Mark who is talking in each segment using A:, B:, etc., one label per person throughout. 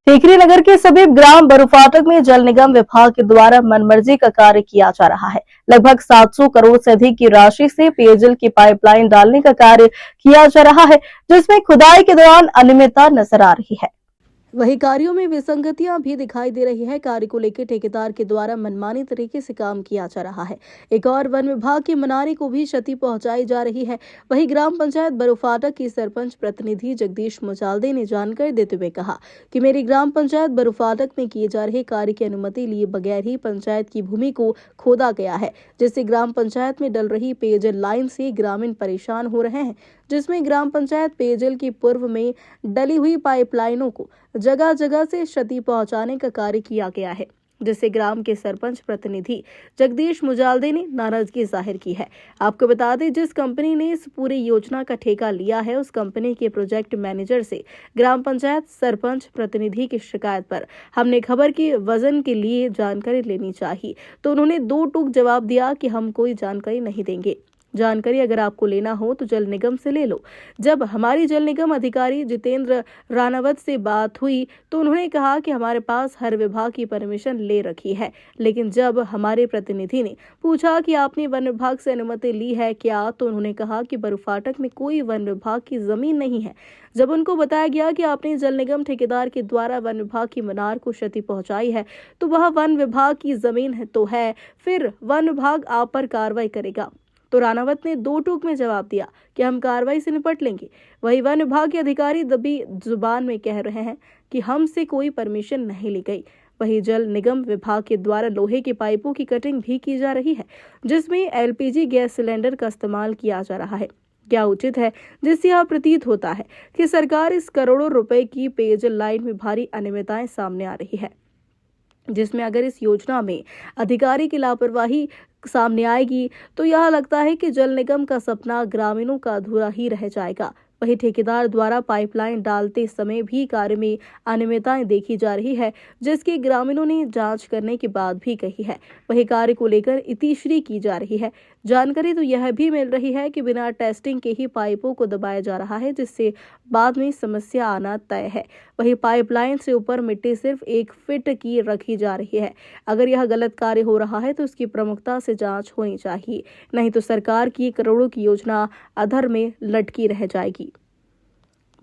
A: टीकरी नगर के समीप ग्राम बरूफाटक में जल निगम विभाग के द्वारा मनमर्जी का कार्य किया जा रहा है। लगभग 700 करोड़ से अधिक की राशि से पेयजल की पाइपलाइन डालने का कार्य किया जा रहा है, जिसमें खुदाई के दौरान अनियमितता नजर आ रही है। वही कार्यों में विसंगतियां भी दिखाई दे रही है। कार्य को लेकर ठेकेदार के द्वारा मनमानी तरीके से काम किया जा रहा है। एक और वन विभाग की मनारी को भी क्षति पहुंचाई जा रही है। वही ग्राम पंचायत बरूफाटक की सरपंच प्रतिनिधि जगदीश मुजालदे ने जानकारी देते हुए कहा कि मेरी ग्राम पंचायत बरूफाटक में किए जा रहे कार्य की अनुमति लिए बगैर ही पंचायत की भूमि को खोदा गया है, जिससे ग्राम पंचायत में डल रही पेयजल लाइन से ग्रामीण परेशान हो रहे हैं, जिसमें ग्राम पंचायत पेयजल की पूर्व में डली हुई पाइपलाइनों को जगह जगह से क्षति पहुंचाने का कार्य किया गया है, जिससे ग्राम के सरपंच प्रतिनिधि जगदीश मुजालदे ने नाराजगी जाहिर की है। आपको बता दें, जिस कंपनी ने इस पूरी योजना का ठेका लिया है, उस कंपनी के प्रोजेक्ट मैनेजर से ग्राम पंचायत सरपंच प्रतिनिधि की शिकायत पर हमने खबर की वजन के लिए जानकारी लेनी चाहिए, तो उन्होंने दो टूक जवाब दिया कि हम कोई जानकारी नहीं देंगे। जानकारी अगर आपको लेना हो तो जल निगम से ले लो। जब हमारी जल निगम अधिकारी जितेंद्र रानावत से बात हुई तो उन्होंने कहा कि हमारे पास हर विभाग की परमिशन ले रखी है, लेकिन जब हमारे प्रतिनिधि ने पूछा कि आपने वन विभाग से अनुमति ली है क्या, तो उन्होंने कहा कि बरूफाटक में कोई वन विभाग की जमीन नहीं है। जब उनको बताया गया कि आपने जल निगम ठेकेदार के द्वारा वन विभाग की मीनार को क्षति पहुंचाई है, तो वह वन विभाग की जमीन है तो है, फिर वन विभाग आप पर कार्रवाई करेगा। तो रानावत ने दो टूक में जवाब दिया कि हम कार्रवाई से निपट लेंगे। वही वन विभाग के अधिकारी दबी जुबान में कह रहे हैं कि हमसे कोई परमिशन नहीं ली गई। वही जल निगम विभाग के द्वारा लोहे की पाइपों की कटिंग भी की जा रही है, जिसमें एलपीजी गैस सिलेंडर का इस्तेमाल किया जा रहा है। क्या उचित है, जिससे यह प्रतीत होता है कि सरकार इस करोड़ों रुपए की पेयजल लाइन में भारी अनियमितताएं सामने आ रही है, जिसमें अगर इस योजना में अधिकारी की लापरवाही सामने आएगी तो यह लगता है कि जल निगम का सपना ग्रामीणों का अधूरा ही रह जाएगा। वही ठेकेदार द्वारा पाइपलाइन डालते समय भी कार्य में अनियमितताएं देखी जा रही है, जिसकी ग्रामीणों ने जांच करने की बात भी कही है। वही कार्य को लेकर इतिश्री की जा रही है। जानकारी तो यह भी मिल रही है कि बिना टेस्टिंग के ही पाइपों को दबाया जा रहा है, जिससे बाद में समस्या आना तय है। वही पाइपलाइन से ऊपर मिट्टी सिर्फ 1 फीट की रखी जा रही है। अगर यह गलत कार्य हो रहा है तो उसकी प्रमुखता से जांच होनी चाहिए, नहीं तो सरकार की करोड़ों की योजना अधर में लटकी रह जाएगी।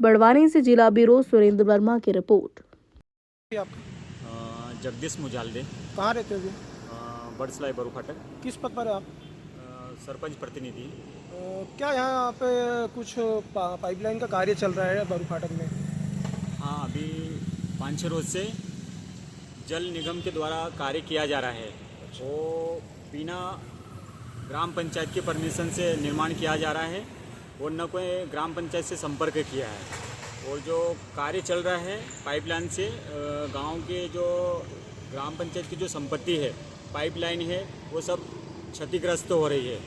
A: बड़वानी से जिला ब्यूरो सुरेंद्र वर्मा की रिपोर्ट।
B: जगदीश मुजालदे।
C: कहाँ रहते हो अभी?
B: बड़सलाई बरूफाटक।
C: किस पद पर है आप?
B: सरपंच प्रतिनिधि।
C: क्या यहाँ पे कुछ पाइपलाइन का कार्य चल रहा है बरूफाटक में?
B: हाँ, अभी 5-6 रोज से जल निगम के द्वारा कार्य किया जा रहा है। वो बिना ग्राम पंचायत की परमिशन से निर्माण किया जा रहा है और न कोई ग्राम पंचायत से संपर्क किया है। और जो कार्य चल रहा है पाइपलाइन से गांव के जो ग्राम पंचायत की जो संपत्ति है, पाइपलाइन है, वो सब क्षतिग्रस्त हो रही है।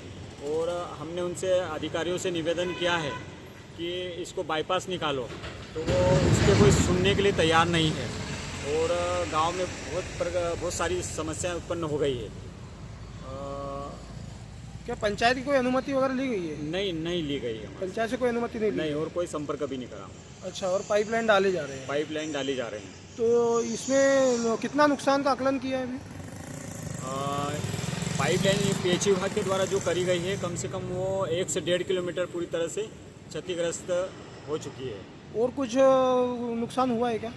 B: और हमने उनसे अधिकारियों से निवेदन किया है कि इसको बाईपास निकालो, तो वो उसके कोई सुनने के लिए तैयार नहीं है। और गांव में बहुत सारी समस्याएं उत्पन्न हो गई है।
C: क्या पंचायत की कोई अनुमति वगैरह ली गई है?
B: नहीं ली गई है।
C: पंचायत से कोई अनुमति नहीं ली?
B: नहीं, और कोई संपर्क भी नहीं करा।
C: अच्छा, और पाइपलाइन डाले जा रहे हैं?
B: पाइपलाइन डाली जा रहे हैं।
C: तो इसमें कितना नुकसान का आकलन किया है अभी?
B: पाइपलाइन पीएचई विभाग के द्वारा जो करी गई है, कम से कम वो 1 से 1.5 किलोमीटर पूरी तरह से क्षतिग्रस्त हो चुकी है।
C: और कुछ नुकसान हुआ है क्या?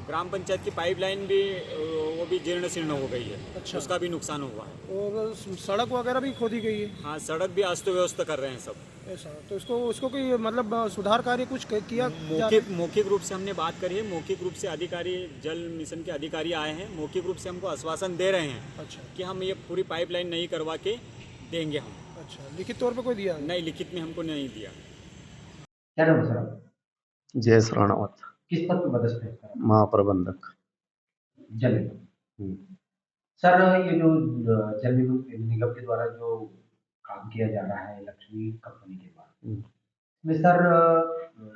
B: ग्राम पंचायत की पाइपलाइन भी वो भी जीर्ण शीर्ण हो गई है।
C: अच्छा।
B: उसका भी नुकसान हुआ है।
C: और सड़क वगैरह भी खोदी गई है?
B: हाँ, सड़क भी अस्त व्यस्त कर रहे हैं सब।
C: ऐसा तो उसको कोई मतलब सुधार कार्य कुछ किया?
B: मौखिक रूप से हमने बात करी है। मौखिक रूप से अधिकारी, जल मिशन के अधिकारी आए हैं, मौखिक रूप से हमको आश्वासन दे रहे हैं।
C: अच्छा।
B: कि हम ये पूरी पाइपलाइन नहीं करवा के देंगे हम।
C: अच्छा, लिखित तौर पर कोई दिया?
B: नहीं, लिखित में हमको नहीं दिया।
D: क्या नाम है सर?
E: जयेश राणावत।
D: किस पद पर पदस्थ है सर?
E: महाप्रबंधक
D: जल निगम। सर, ये जो जल निगम के द्वारा जो काम किया जा रहा है लक्ष्मी कंपनी के द्वारा, इसमें सर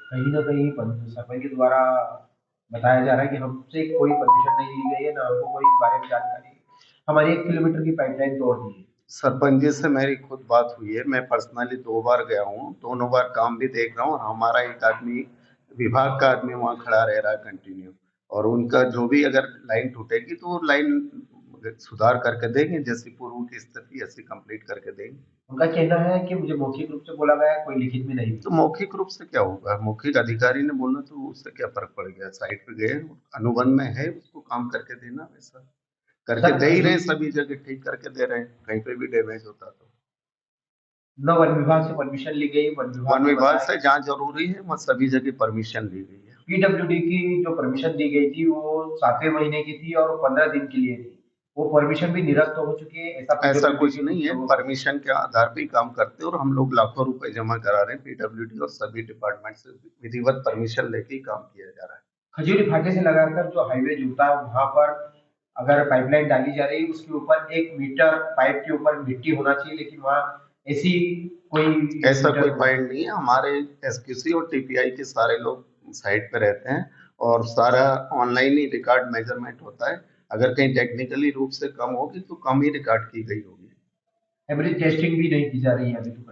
D: कहीं ना कहीं सरपंच के द्वारा बताया जा रहा है कि हमसे कोई परमिशन नहीं ली गई है, ना हमको कोई इस बारे में जानकारी है। हमारी 1 किलोमीटर की पाइपलाइन तोड़ दी है।
E: सरपंच जी से मेरी खुद बात हुई है। मैं पर्सनली 2 बार गया हूँ, दोनों बार काम भी देख रहा हूँ। और हमारा एक आदमी, विभाग का आदमी वहाँ खड़ा रह रहा है कंटिन्यू, और उनका जो भी अगर लाइन टूटेगी तो वो लाइन सुधार करके देंगे, जैसी पूर्व की स्थिति ऐसी कंप्लीट करके देंगे।
D: उनका कहना है कि मुझे मौखिक रूप से बोला गया है, कोई लिखित में नहीं।
E: तो मौखिक रूप से क्या होगा, मौखिक अधिकारी ने बोला तो उससे क्या फर्क पड़ गया, साइट पे गए, अनुबंध में है, उसको काम करके देना, वैसा करके दे ही रहे हैं, सभी जगह ठीक करके दे रहे हैं, कहीं पे भी डैमेज होता तो।
D: न वन विभाग से परमिशन ली गई, वन
E: वन विभाग
D: बताया
E: से जहाँ जरूरी है वहाँ सभी जगह परमिशन ली गई है।
D: पीडब्ल्यूडी की जो परमिशन दी गई थी वो 7वें महीने की थी और 15 दिन के लिए थी, वो परमिशन भी निरस्त हो चुकी है,
E: ऐसा
D: PWD
E: कुछ
D: के
E: नहीं है,
D: लोगों-
E: परमिशन के आधार पे ही काम करते हैं और हम लोग लाखों रुपए जमा करा रहे हैं पीडब्ल्यूडी और सभी डिपार्टमेंट से विधिवत परमिशन लेके ही काम किया जा रहा है।
D: खजूरी फाटे से लगाकर जो हाईवे जुड़ता है वहां पर अगर पाइपलाइन डाली जा रही है उसके ऊपर 1 मीटर पाइप के ऊपर मिट्टी होना चाहिए, लेकिन वहाँ ऐसी
E: ऐसा कोई
D: मीटर-
E: पॉइंट नहीं है, हमारे एसक्यूसी और टीपीआई के सारे लोग साइट पे रहते हैं और सारा ऑनलाइन ही रिकॉर्ड मेजरमेंट होता है, अगर कहीं टेक्निकली रूप से कम होगी तो कम ही रिकॉर्ड की गई होगी।
D: एवरेज टेस्टिंग भी नहीं की जा रही है अभी तो।